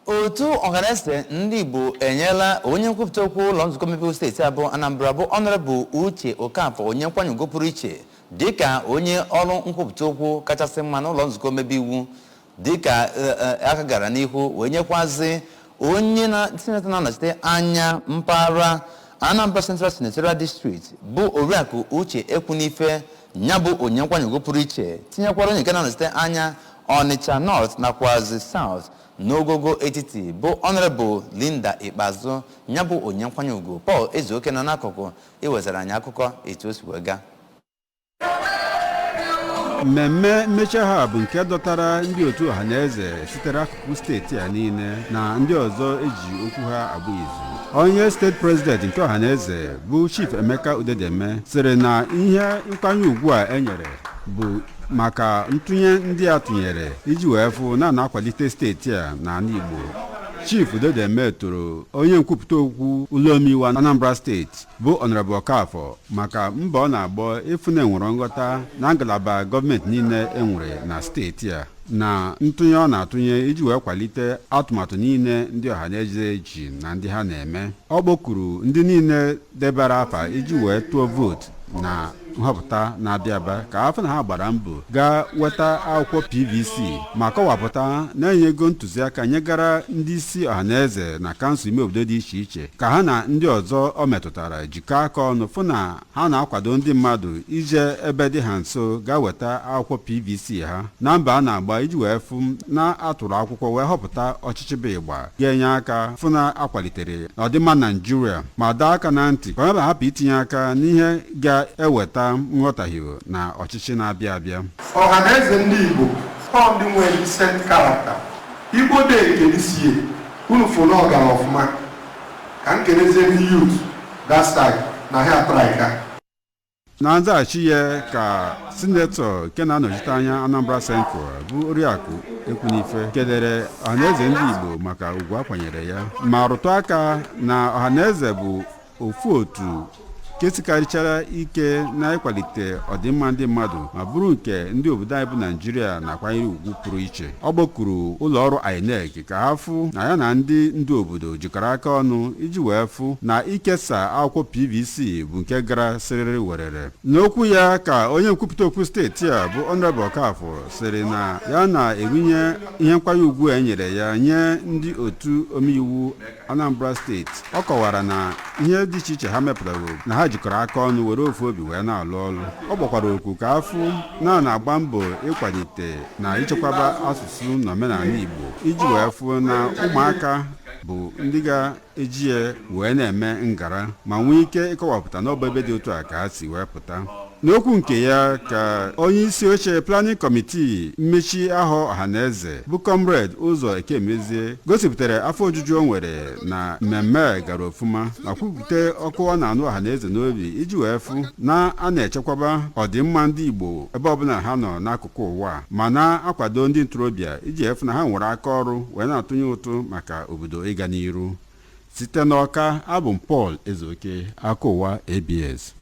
Otu Ohaneze Ndigbo Enyela onye nkwupụta okwu ụlọ nzukọ mmepe steeti abụọ Anambra bụ Honorable Uche Okafọ onye nkwanye ugwu pụrụ iche dịka onye ọrụ nkwupụta okwu kachasị mma n'ụlọ nzukọ mmepe iwu dịka aka gara n'ihu wee nyekwazi onye sinetọ na-anọchite anya mpaghara Anambra Central Senatorial District bụ Oriakụ Uche Ekwunife nya bụ onye nkwanye ugwu pụrụ iche tinyekwara onye nke na-anọchite anya Onitsha North nakwazi South n'ogogo etiti bụ Honorable Linda Ikpeazụ nya bụ onye nkwanye ugwu Paul Ezeoke nọ n'akụkụ iwezara anyị akụkọ etu o si wega. Mmemme mmechi ha bụ nke dọtara ndị otu Ohaneze sitere akụkụ steeti a niile na ndị ọzọ eji okwu ha agba izu. Onye steeti president nke Ohaneze bụ Chief Emeka Udedeme sịrị na ihe nkwanye ugwu a enyere bụ maka ntụnye ndị a tụnyere iji wee fụ na-akwalite steeti a na Ndigbo. Chief Udedeme toro onye nkwupụta okwu ụlọ omeiwu Anambra steeti bụ Honorable Okafọ maka mbọ ọ na-agbọ ịfụ na enwere nghọta na ngalaba gọọmenti niile enwere na steeti a na ntụnye ọ na-atụnye iji wee kwalite atụmatụ niile ndị Ohaneze ji na ndị ha na-eme. Ọ kpọkuru ndị niile debara afa iji wee tụọ vootu na nhọpụta na-abịaba ka afọ na ha gbara mbọ gaa weta akwụkwọ PVC ma kọwapụta na-enyego ntụziaka nyegara ndị isi Ohaneze na kansụl ime obodo dị iche iche ka ha na ndị ọzọ ọ metụtara jikọọ aka ọnụ fụ na ha na-akwado ndị mmadụ ije ebe dị ha nso gaa weta akwụkwọ PVC ha na mba a na-agba iji wee fụ na atụrụ akwụkwọ wee họpụta ọchịchị bụ ịgba ga-enye aka fụ na akwalitere ọdịmma Naijiria ma dọọ aka na ntị ka ọ hapụ itinye aka n'ihe ga-eweta nghọtahie na ọchịchị na-abịa abịa. Ohaneze ndị Igbo ọ ndị nwere decent character Igbo dị ekelisie unu fụrụ ọgara ọfụma ka m kenezie ndị youth that side na ha traika. Na nzaghachi ya ka sinetọ nke na-anọchite anya Anambra Central bụ Oriakụ Ekwunife kelere Ohaneze ndị Igbo maka ugwu akwanyere ya ma rụtụ aka na Ohaneze bụ ofu otu kesikarịchara ike na ịkwalite ọdịmma ndị mmadụ ma bụrụ nke ndị obodo anyị bụ Naijiria na-akwanyere ugwu pụrụ iche. Ọ gbakuru ụlọ ọrụ INEC ka ha fụ na ya na ndị ndu obodo jikọrọ aka ọnụ iji wee fụ na ikesa akwụkwọ PVC bụ nke gara sịrịrị werere. N'okwu ya ka onye nkwupụta okwu steeti a bụ Honorable Okafọ sịrị na ya na-erinye ihe nkwanye ugwu e nyere ya nye ndị otu omeiwu Anambra steeti. Ọ kọwara na ihe dị iche iche ha mepụtara na ha jikọrọ aka ọnụ were ofu obi wee na-alụ ọrụ. Ọ gbakwara okwu ka afụ na-agba mbọ ịkwalite na ichekwaba asụsụ na omenala Igbo iji wee fụ na ụmụaka bụ ndị ga-eji ya wee na-eme ngara ma nwee ike ịkọwapụta n'ọba ebe dị otu a ka ha si wee pụta. N'okwu nke ya ka onye isi oche planning committee mmechi ahọ Ohaneze bụ Comrade Ụzọ Ekemezie gosipụtara afọ ojuju o nwere na mmemme gara ofụma ma kwupụta ọkụ ọ na-anụ Ohaneze n'obi iji wee fụ na a na-echekwaba ọdịmma ndị Igbo ebe ọbụla ha nọ n'akụkụ ụwa ma na-akwado ndị ntorobịa iji efu na ha nwere aka ọrụ wee na-atụnye ụtụ maka obodo ịga n'iru. Site n'Ọka, abụ m Paul Ezeoke, aka ụwa ABS.